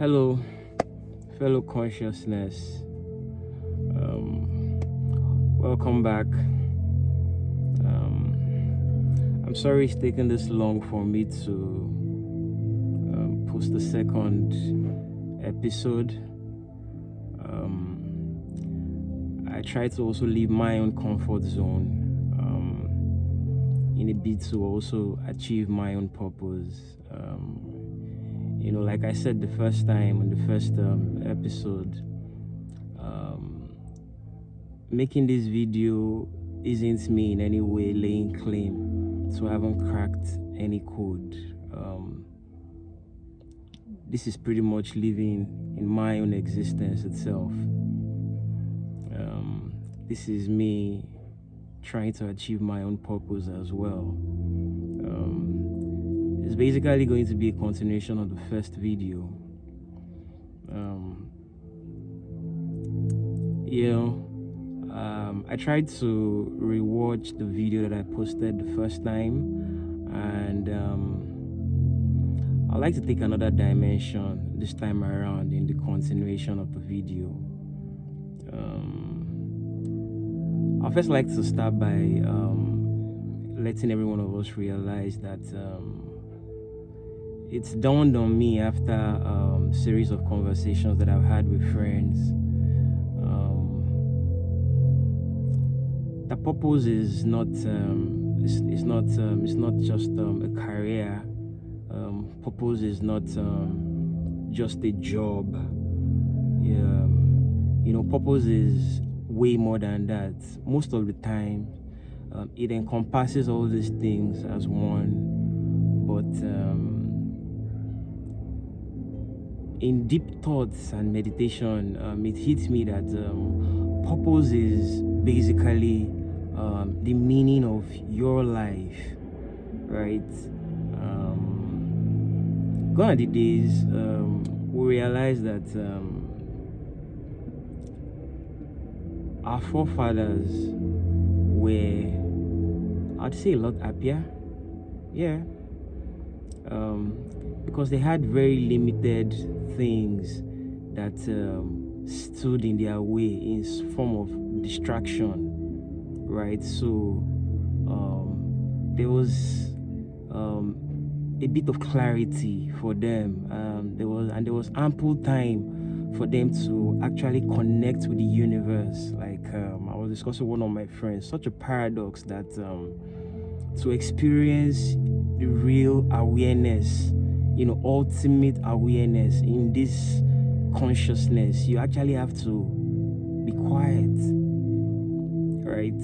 Hello, fellow consciousness. Welcome back. I'm sorry it's taken this long for me to post the second episode. I try to also leave my own comfort zone in a bit to also achieve my own purpose. Like I said the first time on the first episode, making this video isn't me in any way laying claim to haven't cracked any code. This is pretty much living in my own existence itself. This is me trying to achieve my own purpose as well. It's basically going to be a continuation of the first video. I tried to rewatch the video that I posted the first time, and I'd like to take another dimension this time around in the continuation of the video. I'd first like to start by letting every one of us realize that it's dawned on me after a series of conversations that I've had with friends. The purpose is not it's not just a career. Purpose is not just a job. Purpose is way more than that. Most of the time, it encompasses all these things as one, but in deep thoughts and meditation, it hits me that purpose is basically the meaning of your life, right? Gone are the days we realize that our forefathers were, I'd say, a lot happier, because they had very limited things that stood in their way in form of distraction, right? So there was a bit of clarity for them. There was ample time for them to actually connect with the universe. Like I was discussing with one of my friends, such a paradox that to experience the real awareness, ultimate awareness in this consciousness, you actually have to be quiet, right?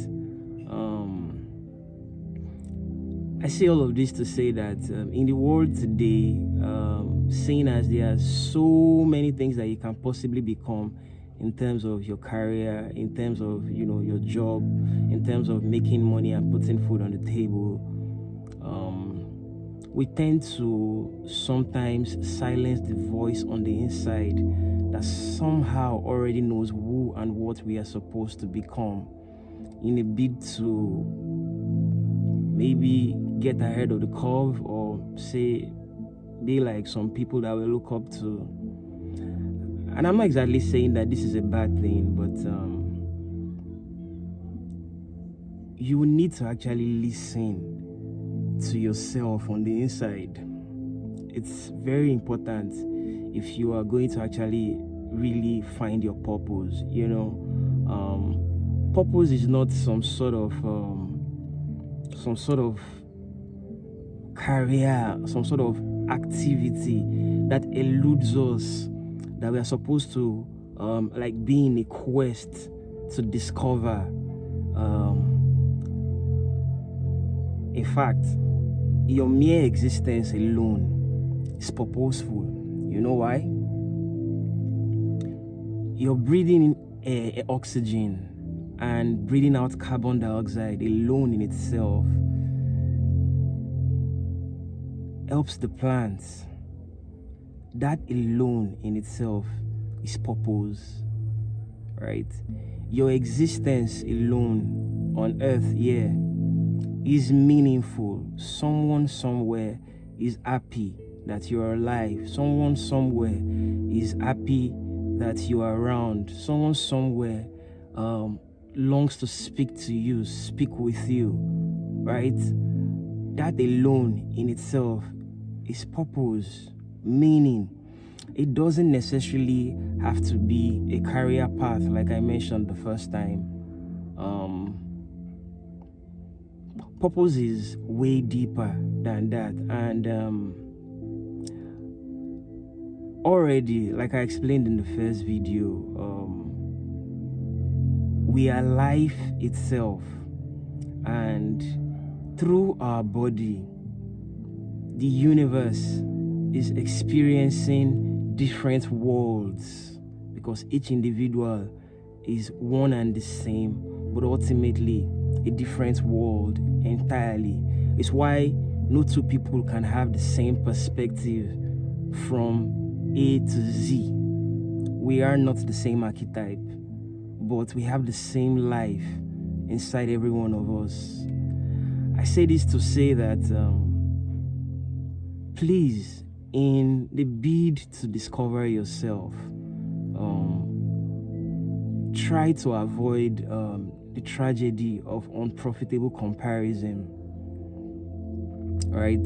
I say all of this to say that in the world today, seeing as there are so many things that you can possibly become in terms of your career, in terms of your job, in terms of making money and putting food on the table, we tend to sometimes silence the voice on the inside that somehow already knows who and what we are supposed to become, in a bid to maybe get ahead of the curve, or say be like some people that we look up to. And I'm not exactly saying that this is a bad thing, but you need to actually listen to yourself on the inside. It's very important if you are going to actually really find your purpose. Purpose is not some sort of career, some sort of activity that eludes us, that we are supposed to be in a quest to discover. In fact, your mere existence alone is purposeful. You know why? You're breathing in oxygen and breathing out carbon dioxide alone in itself helps the plants. That alone in itself is purpose, right? Your existence alone on earth is meaningful. Someone somewhere is happy that you're alive. Someone somewhere is happy that you are around. Someone somewhere longs to speak to you, speak with you, right? That alone in itself is purpose, meaning. It doesn't necessarily have to be a career path, like I mentioned the first time. Purpose is way deeper than that, and already, like I explained in the first video, we are life itself, and through our body, the universe is experiencing different worlds, because each individual is one and the same, but ultimately a different world entirely. It's why no two people can have the same perspective from A to Z. We are not the same archetype, but we have the same life inside every one of us. I say this to say that please, in the bid to discover yourself, try to avoid the tragedy of unprofitable comparison. Right?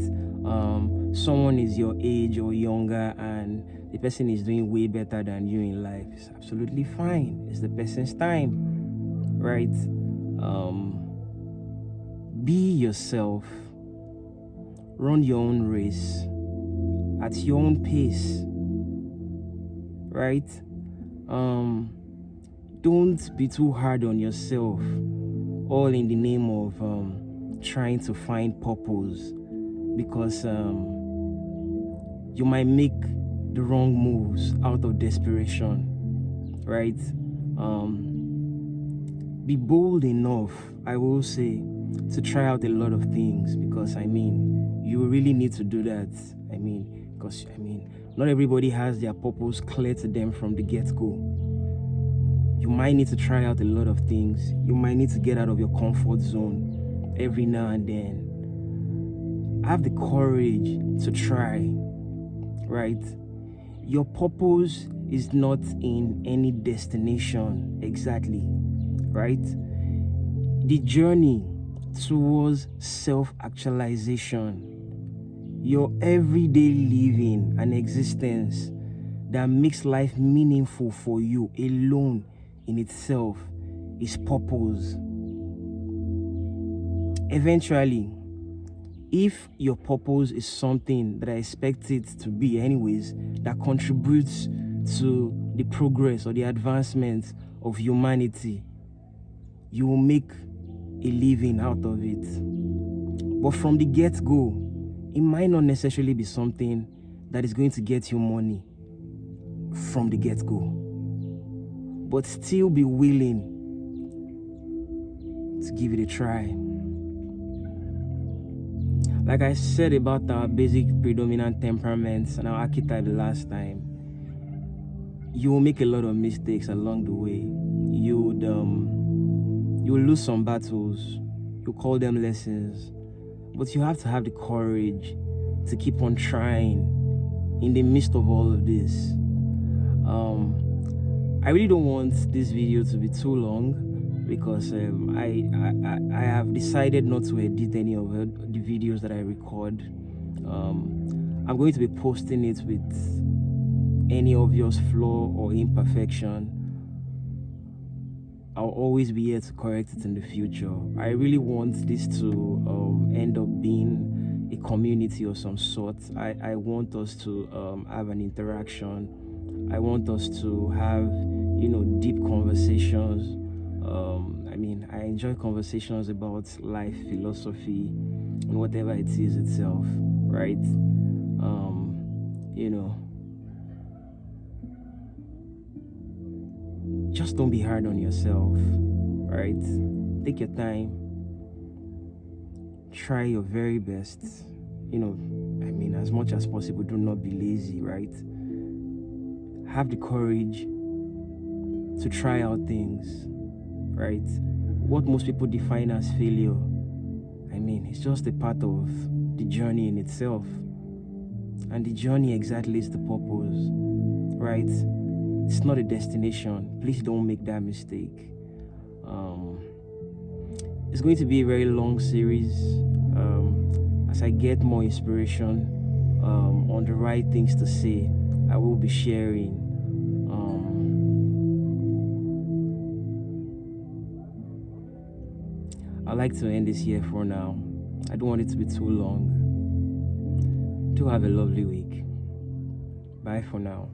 Someone is your age or younger, and the person is doing way better than you in life. It's absolutely fine. It's the person's time, right? Be yourself. Run your own race at your own pace, right? Don't be too hard on yourself, all in the name of trying to find purpose, because you might make the wrong moves out of desperation, right? Be bold enough, I will say, to try out a lot of things, because you really need to do that. Because not everybody has their purpose clear to them from the get-go. You might need to try out a lot of things. You might need to get out of your comfort zone every now and then. Have the courage to try, right? Your purpose is not in any destination exactly, right? The journey towards self-actualization, your everyday living and existence that makes life meaningful for you alone in itself is purpose. Eventually, if your purpose is something that I expect it to be anyways, that contributes to the progress or the advancement of humanity, you will make a living out of it. But from the get-go, it might not necessarily be something that is going to get you money from the get-go, but still be willing to give it a try. Like I said about our basic predominant temperaments and our archetype the last time, you will make a lot of mistakes along the way. You'll lose some battles. You call them lessons, but you have to have the courage to keep on trying in the midst of all of this. I really don't want this video to be too long, because I have decided not to edit any of the videos that I record. I'm going to be posting it with any obvious flaw or imperfection. I'll always be here to correct it in the future. I really want this to end up being a community of some sort. I want us to have an interaction. I want us to have, deep conversations. I enjoy conversations about life, philosophy, and whatever it is itself, right? Just don't be hard on yourself, right? Take your time. Try your very best. As much as possible, do not be lazy, right? Have the courage to try out things, right? What most people define as failure, it's just a part of the journey in itself. And the journey exactly is the purpose, right? It's not a destination. Please don't make that mistake. It's going to be a very long series. As I get more inspiration on the right things to say, I will be sharing. I'd like to end this here for now. I don't want it to be too long. Do have a lovely week. Bye for now.